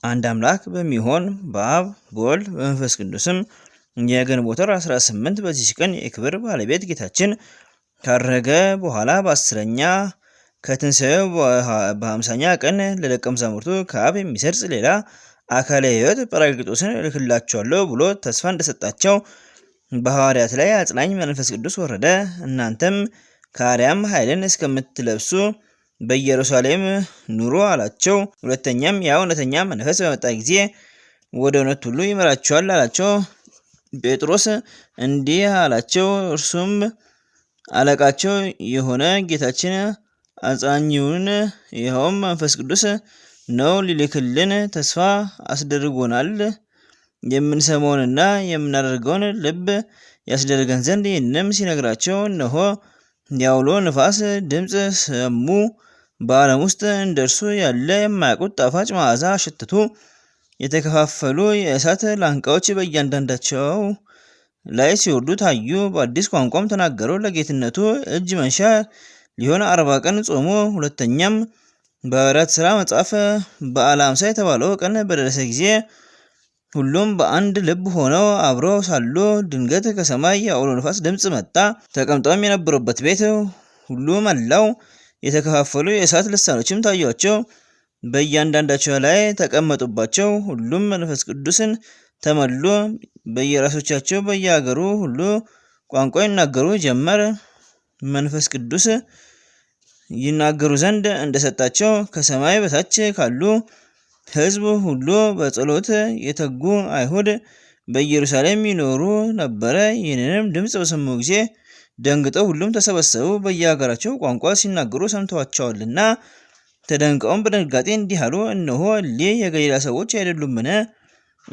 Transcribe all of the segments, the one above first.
አንድ አምላክ በሚሆን በአብ በወልድ በመንፈስ ቅዱስም የግንቦት ወር 18 በዚች ቀን የክብር ባለቤት ጌታችን ካረገ በኋላ በ10ኛ ከትንሣኤው በ50ኛ ቀን ለደቀ መዛሙርቱ ከአብ የሚሰርጽ ሌላ አካለ ሕይወት ጰራቅሊጦስን እልክላችኋለሁ ብሎ ተስፋ እንደሰጣቸው በሐዋርያት ላይ አጽናኝ መንፈስ ቅዱስ ወረደ። እናንተም ከአርያም ኃይልን እስከምትለብሱ በኢየሩሳሌም ኑሩ አላቸው። ሁለተኛም ያ እውነተኛ መንፈስ በመጣ ጊዜ ወደ እውነት ሁሉ ይመራችኋል አላቸው። ጴጥሮስ እንዲህ አላቸው፣ እርሱም አለቃቸው የሆነ ጌታችን አጽናኙን ይኸውም መንፈስ ቅዱስ ነው ሊልክልን ተስፋ አስደርጎናል። የምንሰማውንና የምናደርገውን ልብ ያስደርገን ዘንድ። ይህንም ሲነግራቸው እነሆ የአውሎ ነፋስ ድምፅ ሰሙ። በዓለም ውስጥ እንደርሱ ያለ የማያውቁት ጣፋጭ መዓዛ አሸተቱ። የተከፋፈሉ የእሳት ላንቃዎች በእያንዳንዳቸው ላይ ሲወርዱ ታዩ። በአዲስ ቋንቋም ተናገሩ። ለጌትነቱ እጅ መንሻ ሊሆን 40 ቀን ጾሙ። ሁለተኛም በሐዋርያት ሥራ መጽሐፍ በዓለ ሃምሳ የተባለው ቀን በደረሰ ጊዜ ሁሉም በአንድ ልብ ሆነው አብረው ሳሉ ድንገት ከሰማይ የአውሎ ነፋስ ድምፅ መጣ። ተቀምጠውም የነበሩበት ቤት ሁሉ መላው። የተከፋፈሉ የእሳት ልሳኖችም ታዩአቸው፣ በእያንዳንዳቸው ላይ ተቀመጡባቸው። ሁሉም መንፈስ ቅዱስን ተመሉ። በየራሶቻቸው በየሀገሩ ሁሉ ቋንቋ ይናገሩ ጀመር። መንፈስ ቅዱስ ይናገሩ ዘንድ እንደሰጣቸው ከሰማይ በታች ካሉ ሕዝብ ሁሉ በጸሎት የተጉ አይሁድ በኢየሩሳሌም ይኖሩ ነበረ። ይህንንም ድምፅ በሰሙ ጊዜ ደንግጠው ሁሉም ተሰበሰቡ፣ በየሀገራቸው ቋንቋ ሲናገሩ ሰምተዋቸዋልና። ተደንቀውም በድንጋጤ እንዲህ አሉ፣ እነሆ እሊህ የገሊላ ሰዎች አይደሉምን?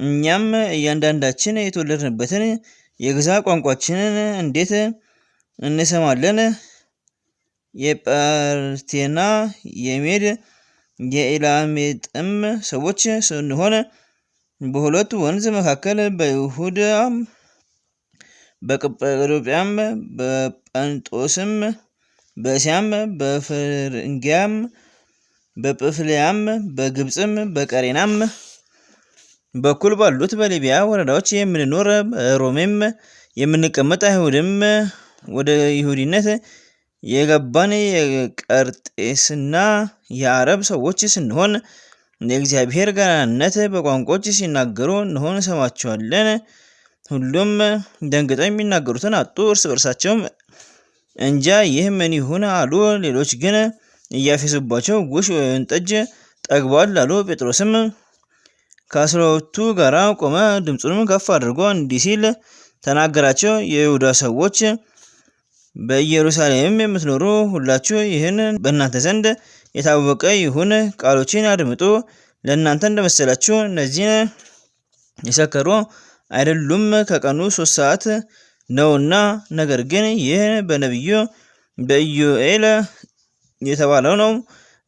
እኛም እያንዳንዳችን የተወለድንበትን የገዛ ቋንቋችንን እንዴት እንሰማለን? የጳርቴና የሜድ የኢላሜጥም ሰዎች ስንሆን በሁለቱ ወንዝ መካከል በይሁዳም በቀጰዶቅያም በጰንጦስም በእስያም በፍርንጊያም በጵፍልያም በግብፅም በቀሬናም በኩል ባሉት በሊቢያ ወረዳዎች የምንኖር በሮሜም የምንቀመጥ አይሁድም ወደ ይሁዲነት የገባን የቀርጤስና የአረብ ሰዎች ስንሆን የእግዚአብሔር ገናንነት በቋንቋዎች ሲናገሩ እነሆ እንሰማቸዋለን። ሁሉም ደንግጠው የሚናገሩትን አጡ። እርስ በርሳቸውም እንጃ ይህ ምን ይሁን አሉ። ሌሎች ግን እያፌዙባቸው ጉሽ ወይን ጠጅ ጠግቧል አሉ። ጴጥሮስም ከ12ቱ ጋር ቆመ። ድምፁንም ከፍ አድርጎ እንዲህ ሲል ተናገራቸው፣ የይሁዳ ሰዎች በኢየሩሳሌም የምትኖሩ ሁላችሁ ይህን በእናንተ ዘንድ የታወቀ ይሁን። ቃሎችን አድምጡ። ለእናንተ እንደመሰላችሁ እነዚህን የሰከሩ አይደሉም፣ ከቀኑ 3 ሰዓት ነውና። ነገር ግን ይህ በነቢዩ በኢዮኤል የተባለው ነው።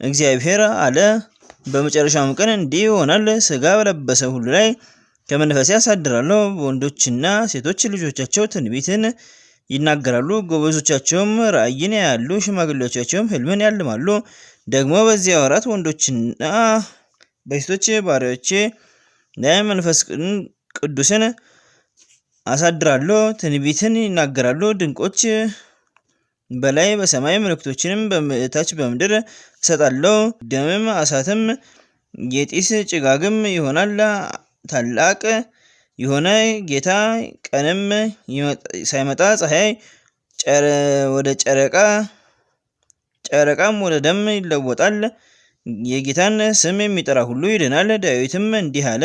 እግዚአብሔር አለ፣ በመጨረሻውም ቀን እንዲህ ይሆናል፣ ሥጋ በለበሰ ሁሉ ላይ ከመንፈሴ አሳድራለሁ። ወንዶችና ሴቶች ልጆቻቸው ትንቢትን ይናገራሉ፣ ጎበዞቻቸውም ራእይን ያያሉ፣ ሽማግሌዎቻቸውም ሕልምን ያልማሉ። ደግሞ በዚያ ወራት ወንዶችና በሴቶች ባሪያዎቼ ላይ መንፈስ ቅዱስን አሳድራለሁ፣ ትንቢትን ይናገራሉ። ድንቆች በላይ በሰማይ ምልክቶችንም በታች በምድር እሰጣለሁ። ደምም እሳትም የጢስ ጭጋግም ይሆናል። ታላቅ የሆነ ጌታ ቀንም ሳይመጣ ፀሐይ ወደ ጨረቃም ወደ ደም ይለወጣል። የጌታን ስም የሚጠራ ሁሉ ይድናል። ዳዊትም እንዲህ አለ፣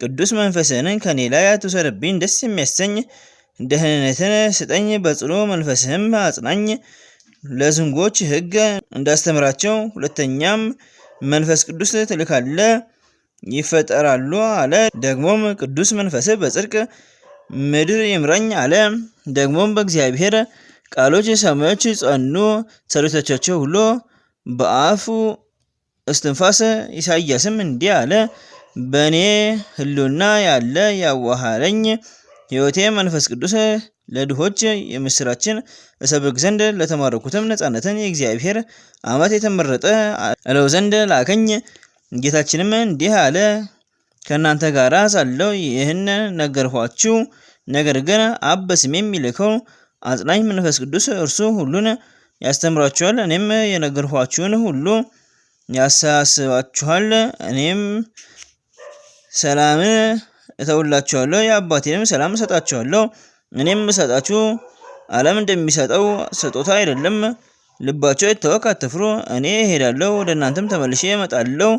ቅዱስ መንፈስህን ከኔ ላይ አትውሰድብኝ፣ ደስ የሚያሰኝ ደህንነትን ስጠኝ፣ በጽኑ መንፈስህም አጽናኝ፣ ለዝንጎች ሕግ እንዳስተምራቸው። ሁለተኛም መንፈስ ቅዱስ ትልካለህ ይፈጠራሉ አለ። ደግሞም ቅዱስ መንፈስ በጽድቅ ምድር ይምራኝ አለ። ደግሞም በእግዚአብሔር ቃሎች ሰማዮች ጸኑ፣ ሰራዊቶቻቸው ሁሉ በአፉ እስትንፋስ። ኢሳይያስም እንዲህ አለ፣ በእኔ ሕልውና ያለ ያዋሃለኝ ሕይወቴ መንፈስ ቅዱስ ለድሆች የምስራችን እሰብክ ዘንድ ለተማረኩትም ነጻነትን የእግዚአብሔር ዓመት የተመረጠ እለው ዘንድ ላከኝ። ጌታችንም እንዲህ አለ፣ ከእናንተ ጋር ሳለሁ ይህን ነገርኋችሁ። ነገር ግን አብ በስሜ የሚልከው አጽናኝ መንፈስ ቅዱስ እርሱ ሁሉን ያስተምራችኋል፣ እኔም የነገርኋችሁን ሁሉ ያሳስባችኋል። እኔም ሰላምን እተውላችኋለሁ፣ የአባቴንም ሰላም እሰጣችኋለሁ። እኔም እሰጣችሁ ዓለም እንደሚሰጠው ስጦታ አይደለም። ልባችሁ አይታወክ፣ አትፍሩ። እኔ እሄዳለሁ፣ ወደ እናንተም ተመልሼ እመጣለሁ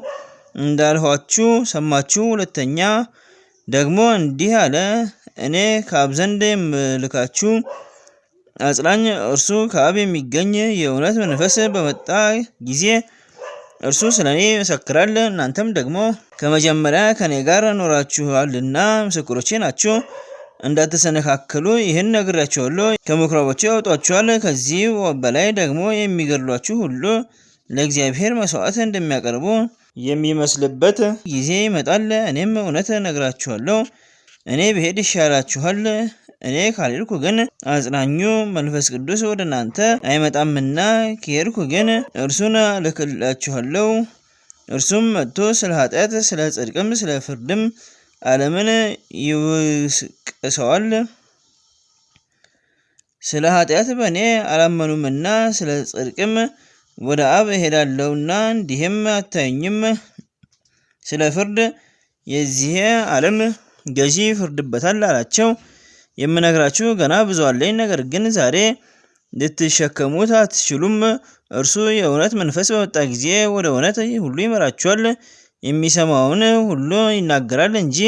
እንዳልኋችሁ ሰማችሁ። ሁለተኛ ደግሞ እንዲህ አለ፣ እኔ ከአብ ዘንድ የምልካችሁ አጽናኝ እርሱ ከአብ የሚገኝ የእውነት መንፈስ በመጣ ጊዜ እርሱ ስለ እኔ ይመሰክራል። እናንተም ደግሞ ከመጀመሪያ ከኔ ጋር ኖራችኋልና ምስክሮቼ ናችሁ። እንዳትሰነካከሉ ይህን ነግሬያችኋለሁ። ከምኩራባችሁ ያወጧችኋል። ከዚህ በላይ ደግሞ የሚገድሏችሁ ሁሉ ለእግዚአብሔር መስዋዕት እንደሚያቀርቡ የሚመስልበት ጊዜ ይመጣል። እኔም እውነት እነግራችኋለሁ፣ እኔ ብሄድ ይሻላችኋል። እኔ ካልሄድኩ ግን አጽናኙ መንፈስ ቅዱስ ወደ እናንተ አይመጣምና፣ ከሄድኩ ግን እርሱን እልክላችኋለሁ። እርሱም መጥቶ ስለ ኃጢአት፣ ስለ ጽድቅም ስለ ፍርድም ዓለምን ይወቅሰዋል። ስለ ኃጢአት በእኔ አላመኑምና፣ ስለ ጽድቅም ወደ አብ እሄዳለሁና እንዲህም አታዩኝም። ስለ ፍርድ የዚህ ዓለም ገዢ ይፈርድበታል አላቸው። የምነግራችሁ ገና ብዙ አለኝ፣ ነገር ግን ዛሬ ልትሸከሙት አትችሉም። እርሱ የእውነት መንፈስ በመጣ ጊዜ ወደ እውነት ሁሉ ይመራችኋል። የሚሰማውን ሁሉ ይናገራል እንጂ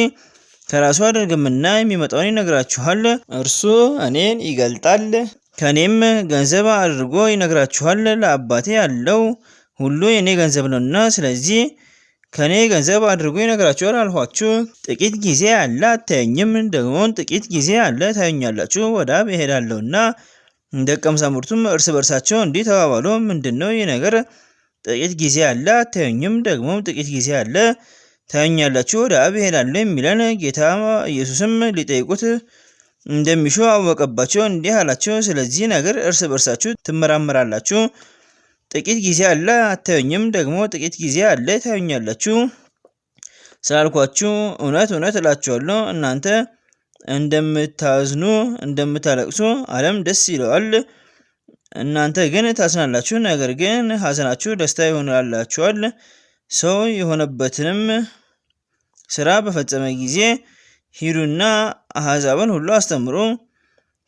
ከራሱ አይደርግምና የሚመጣውን ይነግራችኋል። እርሱ እኔን ይገልጣል፣ ከእኔም ገንዘብ አድርጎ ይነግራችኋል። ለአባቴ ያለው ሁሉ የእኔ ገንዘብ ነውና፣ ስለዚህ ከእኔ ገንዘብ አድርጎ ይነግራችኋል አልኋችሁ። ጥቂት ጊዜ አለ አታዩኝም፣ ደግሞ ጥቂት ጊዜ አለ ታዩኛላችሁ። ወደ አብ እሄዳለሁና። ደቀ መዛሙርቱም እርስ በርሳቸው እንዲህ ተባባሉ፣ ምንድነው ይህ ነገር? ጥቂት ጊዜ አለ አታዩኝም፣ ደግሞ ጥቂት ጊዜ አለ ታዩኛላችሁ፣ ወደ አብ እሄዳለሁ የሚለን ጌታ ኢየሱስም ሊጠይቁት እንደሚሹ አወቀባቸው፣ እንዲህ አላቸው፣ ስለዚህ ነገር እርስ በርሳችሁ ትመራመራላችሁ። ጥቂት ጊዜ አለ አታዩኝም፣ ደግሞ ጥቂት ጊዜ አለ ታዩኛላችሁ ስላልኳችሁ እውነት እውነት እላችኋለሁ፣ እናንተ እንደምታዝኑ እንደምታለቅሱ ዓለም ደስ ይለዋል። እናንተ ግን ታዝናላችሁ፣ ነገር ግን ሐዘናችሁ ደስታ ይሆንላችኋል። ሰው የሆነበትንም ስራ በፈጸመ ጊዜ ሂዱና አሕዛብን ሁሉ አስተምሩ፣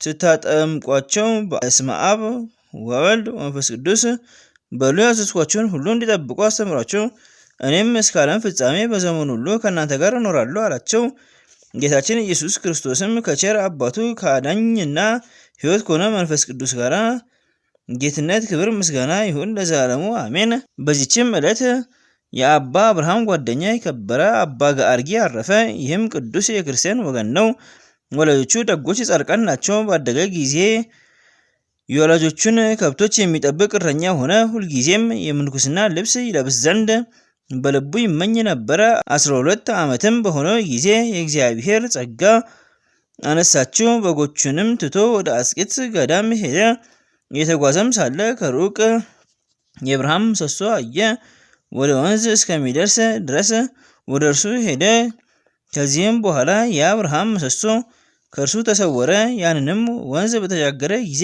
ስታጠምቋቸው በስመ አብ ወወልድ ወመንፈስ ቅዱስ በሉ፣ ያዘዝኳችሁን ሁሉ እንዲጠብቁ አስተምሯቸው። እኔም እስከ ዓለም ፍጻሜ በዘመኑ ሁሉ ከእናንተ ጋር እኖራለሁ አላቸው። ጌታችን ኢየሱስ ክርስቶስም ከቸር አባቱ ከአዳኝና ሕይወት ከሆነ መንፈስ ቅዱስ ጋር ጌትነት፣ ክብር፣ ምስጋና ይሁን ለዘላለሙ አሜን። በዚችም ዕለት የአባ አብርሃም ጓደኛ የከበረ አባ ገአርጊ አረፈ። ይህም ቅዱስ የክርስቲያን ወገን ነው። ወላጆቹ ደጎች ጻድቃን ናቸው። ባደገ ጊዜ የወላጆቹን ከብቶች የሚጠብቅ እረኛ ሆነ። ሁልጊዜም የምንኩስና ልብስ ይለብስ ዘንድ በልቡ ይመኝ ነበረ። 12 ዓመትም በሆነው ጊዜ የእግዚአብሔር ጸጋ አነሳችው። በጎቹንም ትቶ ወደ አስቄጥስ ገዳም ሄደ። እየተጓዘም ሳለ ከሩቅ የብርሃን ምሰሶ አየ። ወደ ወንዝ እስከሚደርስ ድረስ ወደ እርሱ ሄደ። ከዚህም በኋላ የብርሃን ምሰሶ ከእርሱ ተሰወረ። ያንንም ወንዝ በተሻገረ ጊዜ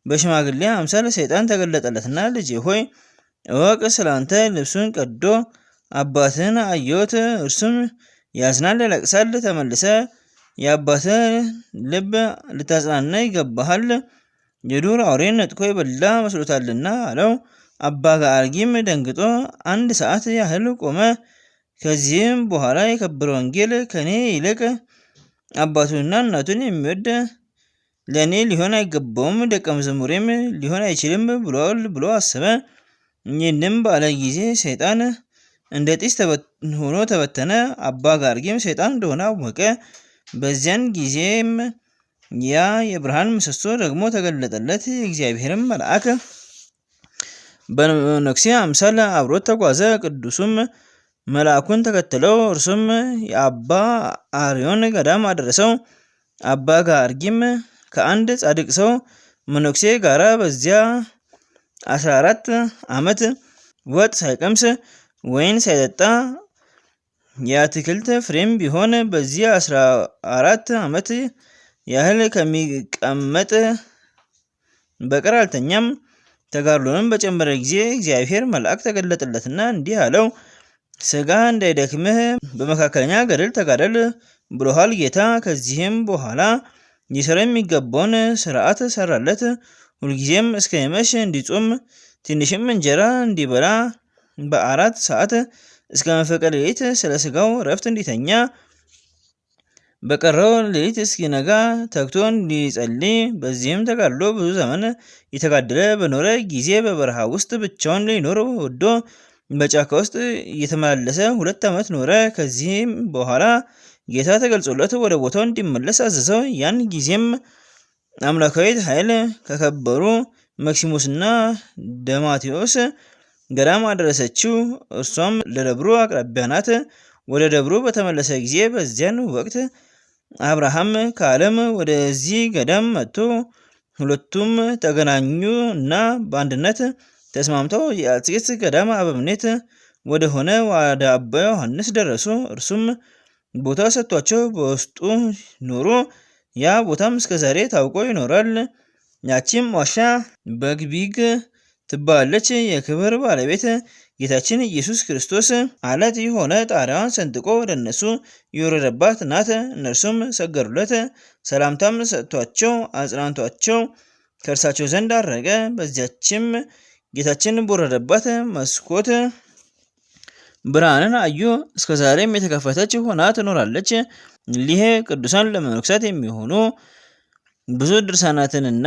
በሽማግሌ አምሳል ሰይጣን ተገለጠለትና፣ ልጄ ሆይ እወቅ፣ ስላንተ ልብሱን ቀዶ አባትህን አየሁት፣ እርሱም ያዝናል ያለቅሳል። ተመልሰ የአባትህ ልብ ልታጽናና ይገባሃል፣ የዱር አውሬን ነጥቆ የበላ መስሎታልና አለው። አባ ገአርጊም ደንግጦ 1 ሰዓት ያህል ቆመ። ከዚህም በኋላ የከበረ ወንጌል ከኔ ይልቅ አባቱንና እናቱን የሚወድ ለእኔ ሊሆን አይገባውም፣ ደቀ መዝሙሬም ሊሆን አይችልም ብሎ አሰበ። ይህንም ባለ ጊዜ ሰይጣን እንደ ጢስ ሆኖ ተበተነ። አባ ገአርጊም ሰይጣን እንደሆነ አወቀ። በዚያን ጊዜም ያ የብርሃን ምሰሶ ደግሞ ተገለጠለት። የእግዚአብሔርም መልአክ በመነኩሴ አምሳል አብሮት ተጓዘ። ቅዱሱም መልአኩን ተከተለው። እርሱም የአባ አርዮን ገዳም አደረሰው። አባ ገአርጊም ከአንድ ጻድቅ ሰው መነኩሴ ጋራ በዚያ 14 ዓመት ወጥ ሳይቀምስ ወይን ሳይጠጣ የአትክልት ፍሬም ቢሆን በዚህ 14 ዓመት ያህል ከሚቀመጥ በቀር አልተኛም። ተጋድሎንም በጨመረ ጊዜ እግዚአብሔር መልአክ ተገለጠለትና እንዲህ አለው፣ ሥጋ እንዳይደክምህ በመካከለኛ ገድል ተጋደል ብሎሃል ጌታ። ከዚህም በኋላ ሊሰራ የሚገባውን ሥርዓት ሰራለት። ሁልጊዜም እስኪመሽ እንዲጾም ትንሽም እንጀራ እንዲበላ በ4 ሰዓት እስከ መንፈቀ ሌሊት ስለ ሥጋው እረፍት እንዲተኛ በቀረው ሌሊት እስኪነጋ ተግቶ እንዲጸልይ። በዚህም ተጋድሎ ብዙ ዘመን የተጋደለ በኖረ ጊዜ በበረሃ ውስጥ ብቻውን ሊኖር ወዶ በጫካ ውስጥ እየተመላለሰ 2 ዓመት ኖረ። ከዚህም በኋላ ጌታ ተገልጾለት ወደ ቦታው እንዲመለስ አዘዘው። ያን ጊዜም አምላካዊት ኃይል ከከበሩ መክሲሞስና ደማቴዎስ ገዳም አደረሰችው። እርሷም ለደብሩ አቅራቢያ ናት። ወደ ደብሩ በተመለሰ ጊዜ በዚያን ወቅት አብርሃም ከዓለም ወደዚህ ገዳም መጥቶ ሁለቱም ተገናኙ እና በአንድነት ተስማምተው የአጽጌት ገዳም አበምኔት ወደሆነ ወደ አባ ዮሐንስ ደረሱ። እርሱም ቦታ ሰጥቷቸው በውስጡ ኖሩ። ያ ቦታም እስከዛሬ ታውቆ ይኖራል። ያቺም ዋሻ በግቢግ ትባላለች። የክብር ባለቤት ጌታችን ኢየሱስ ክርስቶስ አለት የሆነ ጣሪያዋን ሰንጥቆ ወደ እነሱ የወረደባት ናት። እነርሱም ሰገዱለት። ሰላምታም ሰጥቷቸው አጽናንቷቸው ከእርሳቸው ዘንድ አረገ። በዚያችም ጌታችን በወረደባት መስኮት ብርሃንን አዩ። እስከዛሬም የተከፈተች ሆና ትኖራለች። እሊህ ቅዱሳን ለመነኮሳት የሚሆኑ ብዙ ድርሳናትንና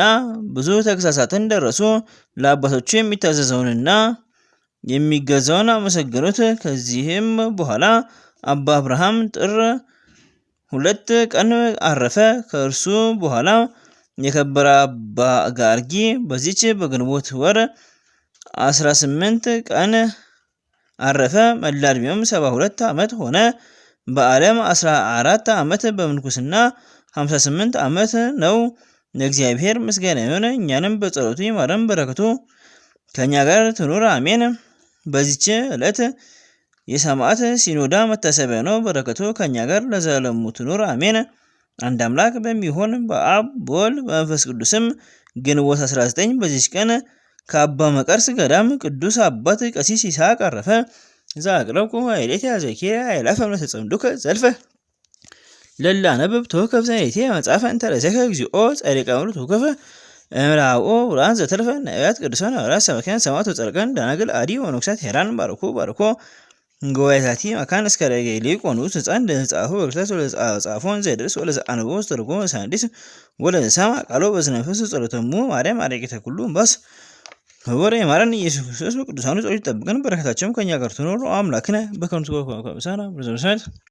ብዙ ተግሳጻትን ደረሱ። ለአባቶቹ የሚታዘዘውንና የሚገዛውን አመሰገኑት። ከዚህም በኋላ አባ አብርሃም ጥር 2 ቀን አረፈ። ከእርሱ በኋላ የከበረ አባ ጋርጊ በዚች በግንቦት ወር 18 ቀን አረፈ። መላ ዕድሜውም 72 ዓመት ሆነ። በዓለም 14 ዓመት በምንኩስና 58 ዓመት ነው። ለእግዚአብሔር ምስጋና ይሁን፣ እኛንም በጸሎቱ ይማረን፣ በረከቱ ከእኛ ጋር ትኑር አሜን። በዚች ዕለት የሰማዕት ሲኖዳ መታሰቢያ ነው። በረከቱ ከእኛ ጋር ለዘላለሙ ትኑር አሜን። አንድ አምላክ በሚሆን በአብ በወልድ በመንፈስ ቅዱስም ግንቦት 19 በዚች ቀን ከአባ መቃርስ ገዳም ቅዱስ አባት ቀሲስ ይስሐቅ አረፈ። ዘአቅረብኩ ኃይሌተ ዘኪርየ አእላፈ እምነተጸምዱከ ዘልፈ ለላነብብ ተወከፍ ዘኔቴ መጽሐፈ እንተ ረሴከ እግዚኦ ጸሪቀ ምሉት ተወከፈ እምላኦ ብርሃን ዘተርፈ ነቢያት ቅዱሳን ሐዋርያት ሰባክያን ሰማዕታት ወጻድቃን ደናግል አዲ ወመነኮሳት ሄራን ባርኮ ጉባኤታቲ መካን እስከ ሊቆኑ ሕፃን ለጻፉ በክርስቶስ ወለጻፎን ዘደርስ ወለዘአንቦ ተርጎ ሳንዲስ ወለሰማ ቃሎ በዝነ መንፈስ ጸሎተሙ ማርያም አረቂተ ኩሉ ባስ ወሬ ማረን ኢየሱስ ክርስቶስ በቅዱሳኑ ጸሎት ይጠብቀን። በረከታቸውም ከኛ ጋር ትኖር አምላክነ በከንቱ